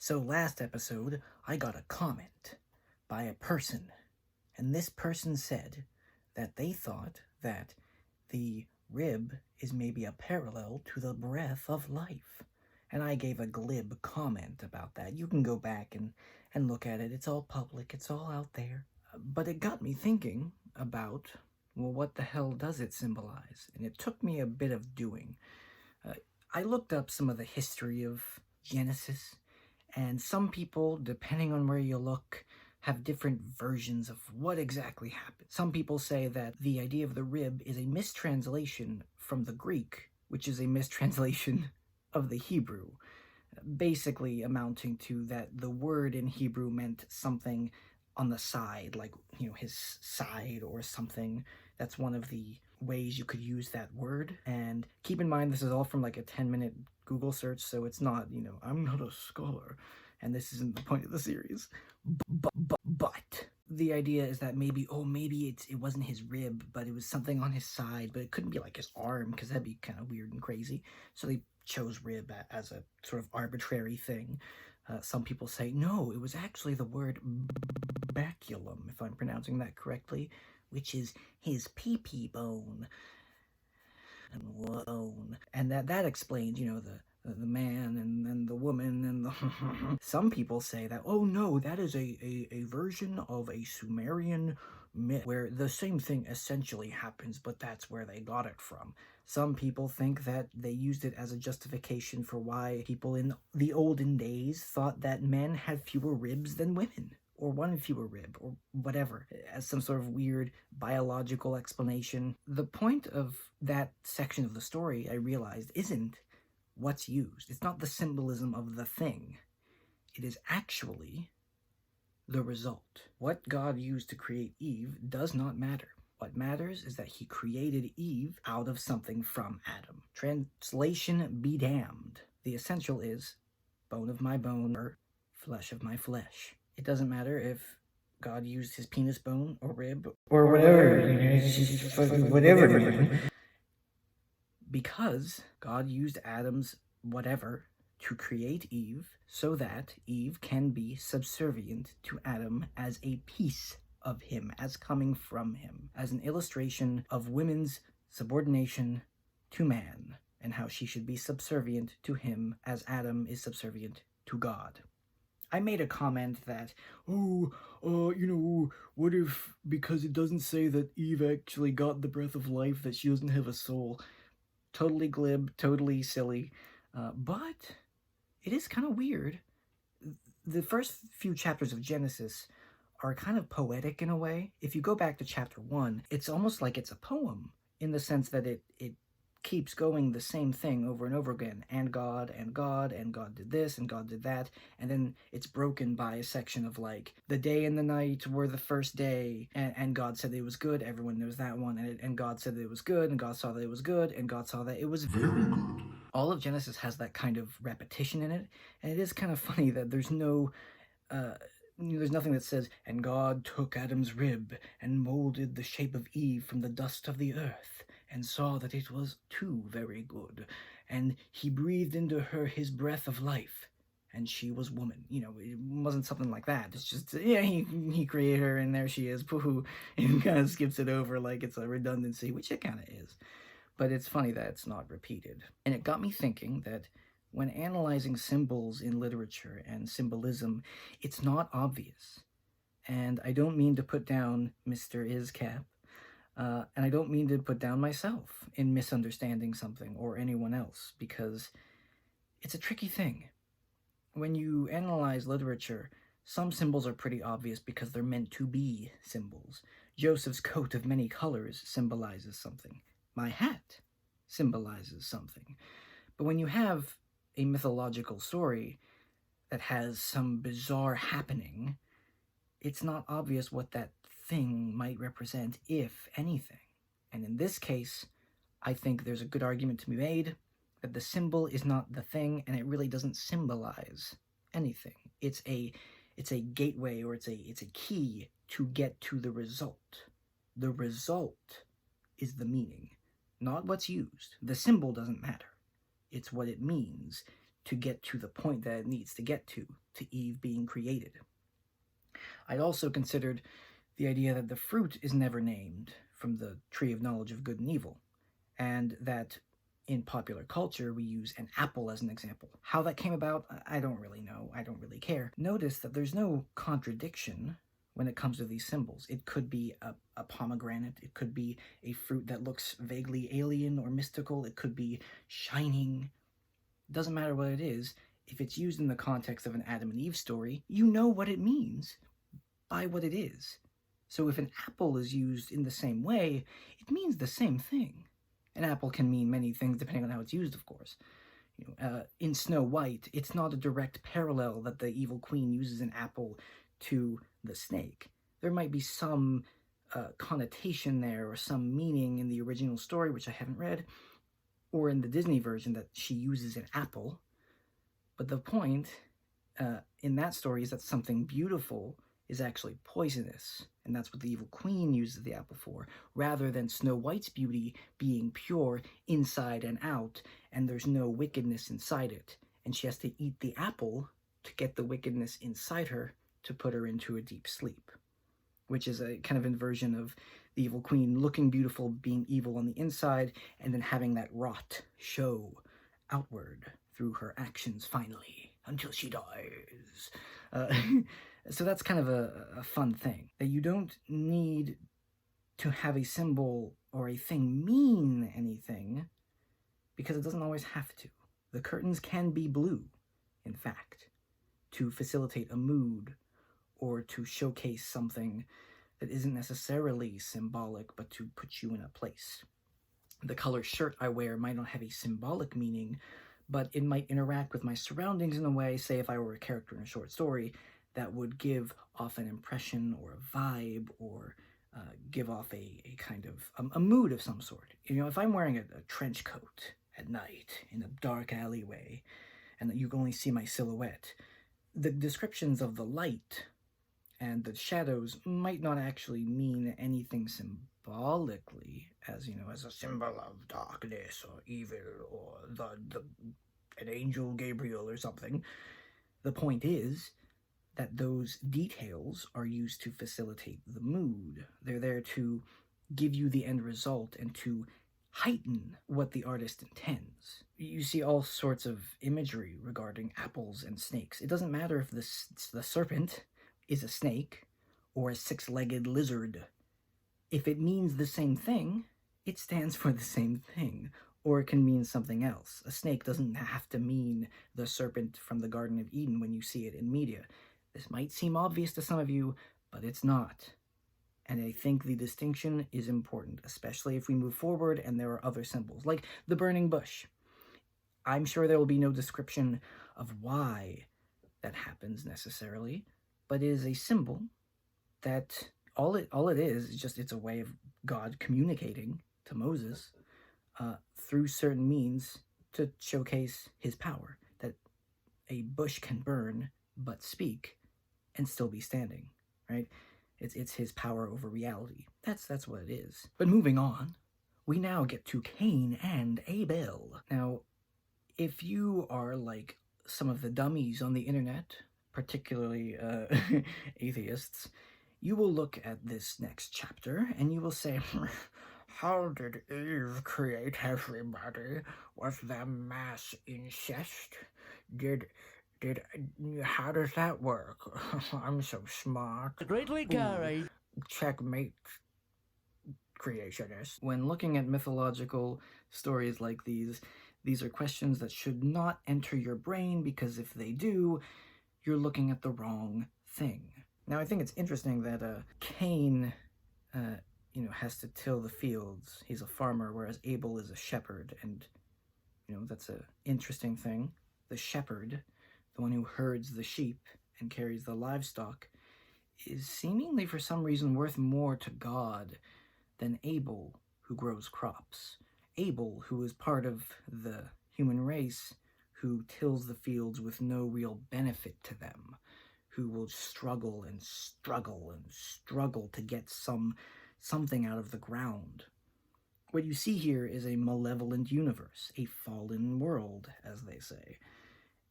So last episode, I got a comment by a person, and this person said that they thought that the rib is maybe a parallel to the breath of life. And I gave a glib comment about that. You can go back and look at it. It's all public. It's all out there. But it got me thinking about, well, what the hell does it symbolize? And it took me a bit of doing. I looked up some of the history of Genesis, and some people, depending on where you look, have different versions of what exactly happened. Some people say that the idea of the rib is a mistranslation from the Greek, which is a mistranslation of the Hebrew, basically amounting to that the word in Hebrew meant something on the side, like, his side or something. That's one of the ways you could use that word. And keep in mind, this is all from like a 10-minute Google search, so it's not, I'm not a scholar, and this isn't the point of the series. But the idea is that maybe it wasn't his rib, but it was something on his side, but it couldn't be like his arm, because that'd be kind of weird and crazy. So they chose rib as a sort of arbitrary thing. Some people say, no, it was actually the word baculum, if I'm pronouncing that correctly, which is his pee-pee bone. And that explains, the man and the woman and the Some people say that, oh no, that is a version of a Sumerian myth where the same thing essentially happens, but that's where they got it from. Some people think that they used it as a justification for why people in the olden days thought that men had fewer ribs than women, or one fewer rib, or whatever, as some sort of weird biological explanation. The point of that section of the story, I realized, isn't what's used. It's not the symbolism of the thing. It is actually the result. What God used to create Eve does not matter. What matters is that he created Eve out of something from Adam. Translation be damned. The essential is bone of my bone, or flesh of my flesh. It doesn't matter if God used his penis bone or rib or whatever, because God used Adam's whatever to create Eve so that Eve can be subservient to Adam as a piece of him, as coming from him, as an illustration of women's subordination to man, and how she should be subservient to him as Adam is subservient to God. I made a comment that, what if, because it doesn't say that Eve actually got the breath of life, that she doesn't have a soul? Totally glib, totally silly, but it is kind of weird. The first few chapters of Genesis are kind of poetic in a way. If you go back to chapter 1, it's almost like it's a poem, in the sense that it keeps going the same thing over and over again, and God did this, and God did that, and then it's broken by a section of like, the day and the night were the first day, and God said it was good. Everyone knows that one. And God said that it was good, and God saw that it was good, and God saw that it was very good. All of Genesis has that kind of repetition in it, and it is kind of funny that there's no there's nothing that says, and God took Adam's rib and molded the shape of Eve from the dust of the earth, and saw that it was too very good, and he breathed into her his breath of life, and she was woman. It wasn't something like that. It's just, he created her, and there she is, pooh, and kind of skips it over like it's a redundancy, which it kind of is. But it's funny that it's not repeated. And it got me thinking that when analyzing symbols in literature and symbolism, it's not obvious. And I don't mean to put down Mr. Iscap, and I don't mean to put down myself in misunderstanding something or anyone else, because it's a tricky thing. When you analyze literature, some symbols are pretty obvious because they're meant to be symbols. Joseph's coat of many colors symbolizes something. My hat symbolizes something. But when you have a mythological story that has some bizarre happening, it's not obvious what that thing might represent, if anything. And in this case, I think there's a good argument to be made that the symbol is not the thing, and it really doesn't symbolize anything. It's a gateway, or it's a key to get to the result. The result is the meaning, not what's used. The symbol doesn't matter. It's what it means to get to the point that it needs to get to Eve being created. I'd also considered the idea that the fruit is never named from the tree of knowledge of good and evil, and that in popular culture we use an apple as an example. How that came about, I don't really know, I don't really care. Notice that there's no contradiction when it comes to these symbols. It could be a pomegranate, it could be a fruit that looks vaguely alien or mystical, it could be shining. It doesn't matter what it is. If it's used in the context of an Adam and Eve story, you know what it means by what it is. So if an apple is used in the same way, it means the same thing. An apple can mean many things depending on how it's used, of course. In Snow White, it's not a direct parallel that the evil queen uses an apple to the snake. There might be some connotation there or some meaning in the original story, which I haven't read, or in the Disney version that she uses an apple. But the point in that story is that something beautiful is actually poisonous, and that's what the evil queen uses the apple for, rather than Snow White's beauty being pure inside and out, and there's no wickedness inside it, and she has to eat the apple to get the wickedness inside her to put her into a deep sleep, which is a kind of inversion of the evil queen looking beautiful, being evil on the inside, and then having that rot show outward through her actions finally, until she dies. So that's kind of a fun thing, that you don't need to have a symbol or a thing mean anything, because it doesn't always have to. The curtains can be blue, in fact, to facilitate a mood or to showcase something that isn't necessarily symbolic, but to put you in a place. The color shirt I wear might not have a symbolic meaning, but it might interact with my surroundings in a way, say if I were a character in a short story, that would give off an impression or a vibe or give off a kind of a mood of some sort. If I'm wearing a trench coat at night in a dark alleyway and that you can only see my silhouette, the descriptions of the light and the shadows might not actually mean anything symbolically, as a symbol of darkness or evil or an angel Gabriel or something. The point is that those details are used to facilitate the mood. They're there to give you the end result and to heighten what the artist intends. You see all sorts of imagery regarding apples and snakes. It doesn't matter if the serpent is a snake or a six-legged lizard. If it means the same thing, it stands for the same thing, or it can mean something else. A snake doesn't have to mean the serpent from the Garden of Eden when you see it in media. This might seem obvious to some of you, but it's not. And I think the distinction is important, especially if we move forward and there are other symbols, like the burning bush. I'm sure there will be no description of why that happens necessarily, but it is a symbol that all it is just it's a way of God communicating to Moses through certain means to showcase his power, that a bush can burn but speak and still be standing, right? It's his power over reality. That's what it is. But moving on, we now get to Cain and Abel. Now, if you are like some of the dummies on the internet, particularly atheists, you will look at this next chapter and you will say, how did Eve create everybody? Was there mass incest? How does that work? I'm so smart. Greatly carried. Checkmate, creationist. When looking at mythological stories like these are questions that should not enter your brain, because if they do, you're looking at the wrong thing. Now, I think it's interesting that Cain, has to till the fields. He's a farmer, whereas Abel is a shepherd, and that's an interesting thing. The shepherd, the one who herds the sheep and carries the livestock, is seemingly for some reason worth more to God than Abel, who grows crops. Abel, who is part of the human race, who tills the fields with no real benefit to them, who will struggle and struggle and struggle to get something out of the ground. What you see here is a malevolent universe, a fallen world, as they say.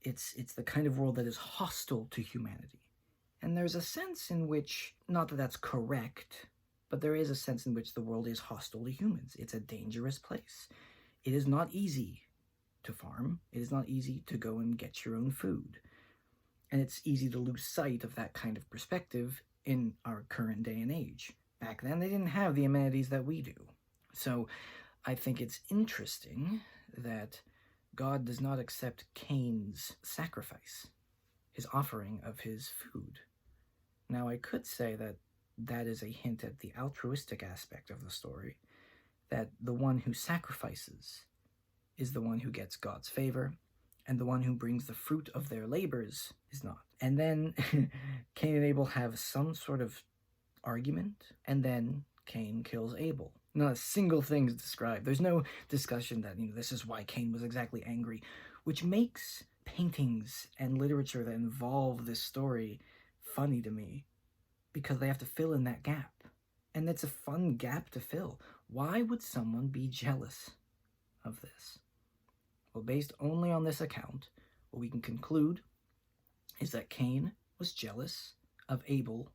It's the kind of world that is hostile to humanity. And there's a sense in which, not that that's correct, but there is a sense in which the world is hostile to humans. It's a dangerous place. It is not easy to farm. It is not easy to go and get your own food. And it's easy to lose sight of that kind of perspective in our current day and age. Back then, they didn't have the amenities that we do. So I think it's interesting that God does not accept Cain's sacrifice, his offering of his food. Now, I could say that that is a hint at the altruistic aspect of the story, that the one who sacrifices is the one who gets God's favor, and the one who brings the fruit of their labors is not. And then Cain and Abel have some sort of argument, and then Cain kills Abel. Not a single thing is described. There's no discussion that, this is why Cain was exactly angry, which makes paintings and literature that involve this story funny to me, because they have to fill in that gap. And it's a fun gap to fill. Why would someone be jealous of this? Well, based only on this account, what we can conclude is that Cain was jealous of Abel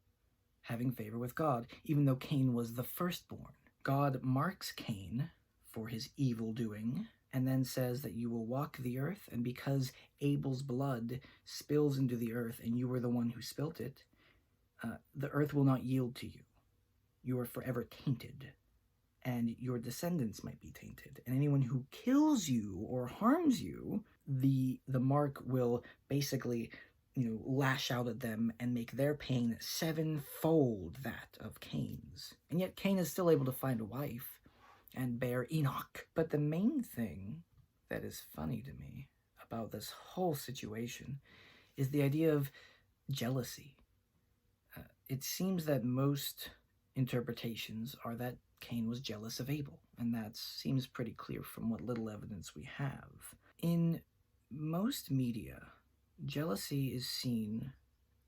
having favor with God, even though Cain was the firstborn. God marks Cain for his evil doing, and then says that you will walk the earth, and because Abel's blood spills into the earth and you were the one who spilt it, the earth will not yield to you. You are forever tainted, and your descendants might be tainted. And anyone who kills you or harms you, the mark will basically lash out at them and make their pain sevenfold that of Cain's. And yet Cain is still able to find a wife and bear Enoch. But the main thing that is funny to me about this whole situation is the idea of jealousy. It seems that most interpretations are that Cain was jealous of Abel, and that seems pretty clear from what little evidence we have. In most media, jealousy is seen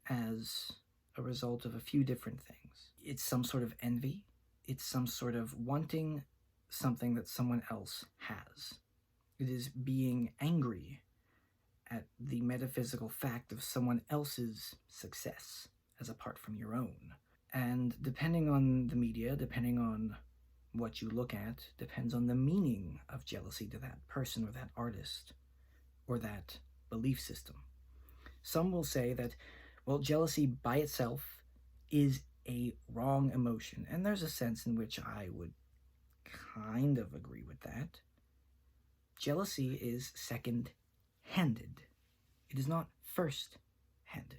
as a result of a few different things. It's some sort of envy. It's some sort of wanting something that someone else has. It is being angry at the metaphysical fact of someone else's success as apart from your own. And depending on the media, depending on what you look at, depends on the meaning of jealousy to that person or that artist or that belief system. Some will say that, well, jealousy by itself is a wrong emotion, and there's a sense in which I would kind of agree with that. Jealousy is second-handed. It is not first-handed.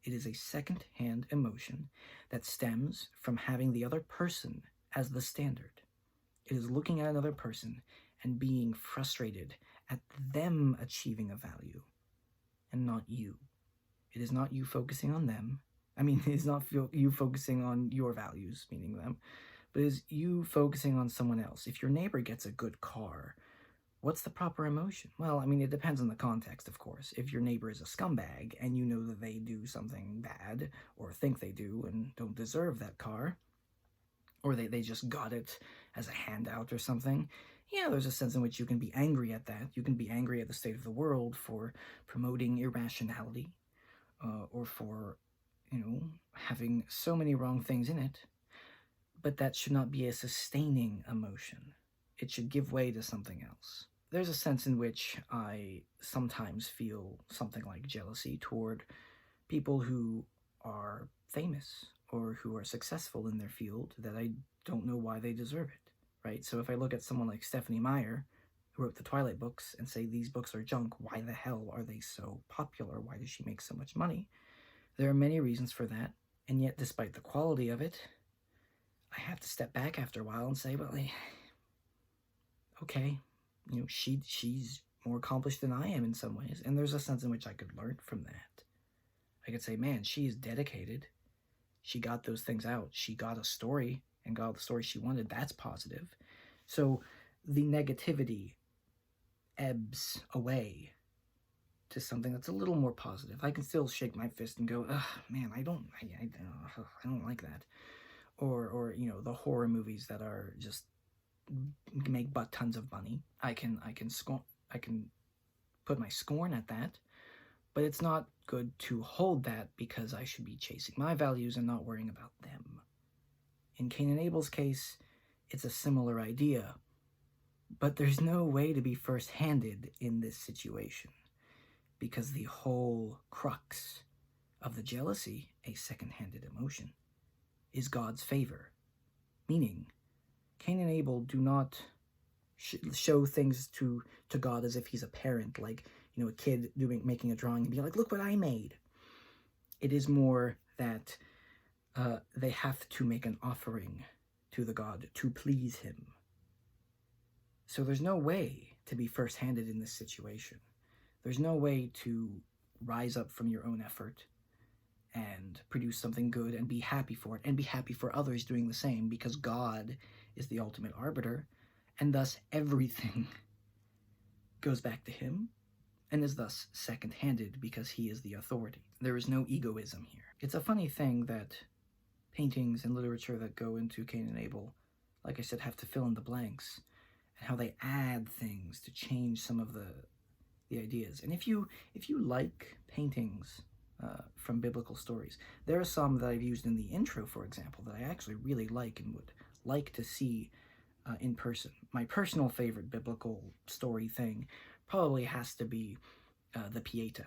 It is a second-hand emotion that stems from having the other person as the standard. It is looking at another person and being frustrated at them achieving a value and not you. It is not you focusing on them. It is not you focusing on your values, meaning them, but it is you focusing on someone else. If your neighbor gets a good car, what's the proper emotion? Well, it depends on the context, of course. If your neighbor is a scumbag and you know that they do something bad or think they do and don't deserve that car, or they just got it as a handout or something, yeah, there's a sense in which you can be angry at that. You can be angry at the state of the world for promoting irrationality or for, having so many wrong things in it. But that should not be a sustaining emotion. It should give way to something else. There's a sense in which I sometimes feel something like jealousy toward people who are famous or who are successful in their field that I don't know why they deserve it, right? So if I look at someone like Stephenie Meyer, who wrote the Twilight books, and say these books are junk, why the hell are they so popular? Why does she make so much money? There are many reasons for that, and yet despite the quality of it, I have to step back after a while and say, well, okay, she's more accomplished than I am in some ways, and there's a sense in which I could learn from that. I could say, man, she is dedicated. She got those things out. She got a story and got the story she wanted. That's positive. So the negativity ebbs away to something that's a little more positive. I can still shake my fist and go, man, I don't like that. Or the horror movies that are just make butt tons of money. I can put my scorn at that, but it's not good to hold that because I should be chasing my values and not worrying about them. In Cain and Abel's case, it's a similar idea, but there's no way to be first-handed in this situation, because the whole crux of the jealousy, a second-handed emotion, is God's favor. Meaning, Cain and Abel do not show things to God as if he's a parent, like, a kid making a drawing and be like, look what I made. It is more that they have to make an offering to the God to please him. So there's no way to be first-handed in this situation. There's no way to rise up from your own effort and produce something good and be happy for it, and be happy for others doing the same, because God is the ultimate arbiter, and thus everything goes back to him, and is thus second-handed because he is the authority. There is no egoism here. It's a funny thing that paintings and literature that go into Cain and Abel, like I said, have to fill in the blanks, and how they add things to change some of the ideas. And if you like paintings from biblical stories, there are some that I've used in the intro, for example, that I actually really like and would like to see in person. My personal favorite biblical story thing probably has to be the Pieta,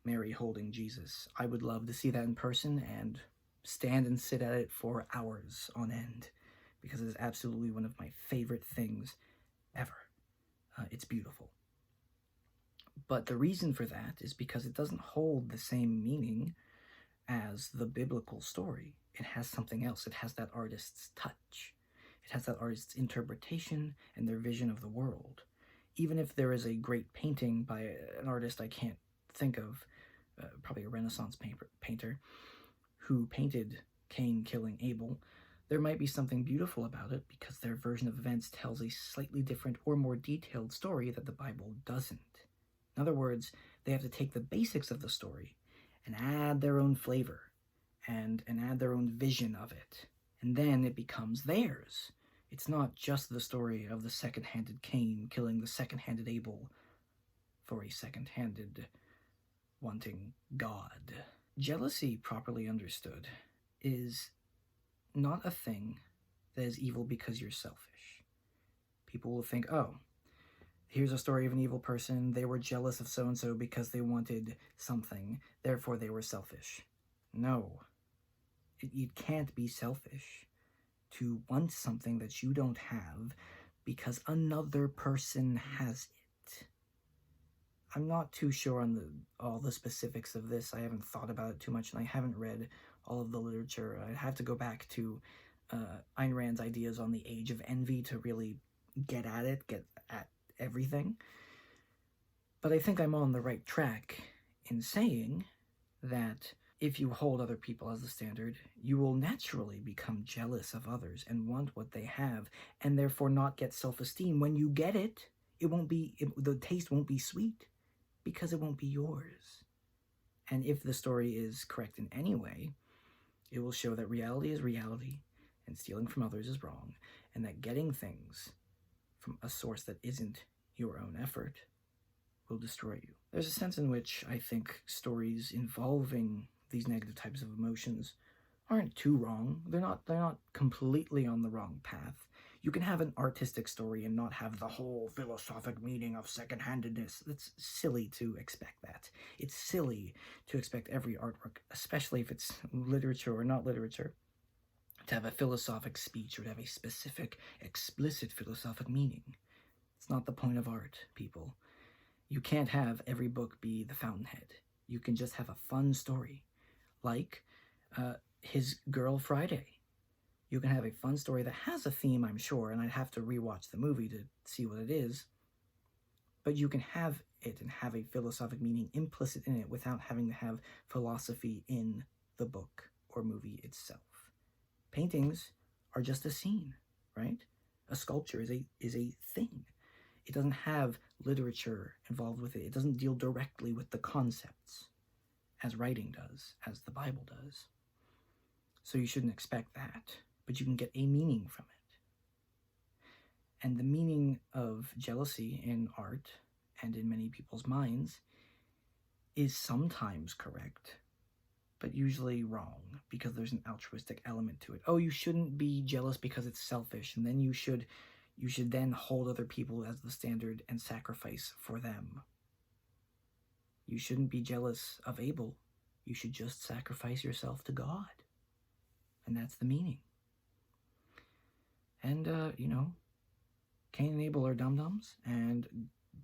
Mary holding Jesus. I would love to see that in person and stand and sit at it for hours on end, because it is absolutely one of my favorite things ever. It's beautiful. But the reason for that is because it doesn't hold the same meaning as the biblical story. It has something else. It has that artist's touch. It has that artist's interpretation and their vision of the world. Even if there is a great painting by an artist I can't think of, probably a Renaissance painter, who painted Cain killing Abel, there might be something beautiful about it because their version of events tells a slightly different or more detailed story that the Bible doesn't. In other words, they have to take the basics of the story and add their own flavor and add their own vision of it. And then it becomes theirs. It's not just the story of the second-handed Cain killing the second-handed Abel for a second-handed wanting God. Jealousy, properly understood, is not a thing that is evil because you're selfish. People will think, oh, here's a story of an evil person. They were jealous of so-and-so because they wanted something. Therefore, they were selfish. No. It can't be selfish to want something that you don't have because another person has it. I'm not too sure on all the specifics of this. I haven't thought about it too much, and I haven't read all of the literature. I'd have to go back to Ayn Rand's ideas on the age of envy to really get at everything. But I think I'm on the right track in saying that if you hold other people as the standard, you will naturally become jealous of others and want what they have, and therefore not get self-esteem. When you get it, the taste won't be sweet because it won't be yours. And if the story is correct in any way, it will show that reality is reality and stealing from others is wrong, and that getting things from a source that isn't your own effort will destroy you. There's a sense in which I think stories involving these negative types of emotions aren't too wrong. They're not completely on the wrong path. You can have an artistic story and not have the whole philosophic meaning of second-handedness. It's silly to expect that. It's silly to expect every artwork, especially if it's literature or not literature, to have a philosophic speech or to have a specific, explicit philosophic meaning. It's not the point of art, people. You can't have every book be the fountainhead. You can just have a fun story, like His Girl Friday. You can have a fun story that has a theme, I'm sure, and I'd have to rewatch the movie to see what it is, but you can have it and have a philosophic meaning implicit in it without having to have philosophy in the book or movie itself. Paintings are just a scene, right? A sculpture is a thing. It doesn't have literature involved with it. It doesn't deal directly with the concepts as writing does, as the Bible does. So you shouldn't expect that, but you can get a meaning from it. And the meaning of jealousy in art and in many people's minds, is sometimes correct, but usually wrong, because there's an altruistic element to it. Oh, you shouldn't be jealous because it's selfish, and then you should then hold other people as the standard and sacrifice for them. You shouldn't be jealous of Abel. You should just sacrifice yourself to God. And that's the meaning. And, Cain and Abel are dum-dums, and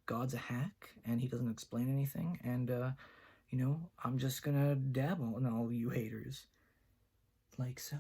God's a hack, and he doesn't explain anything, and, I'm just gonna dabble in all you haters. Like so.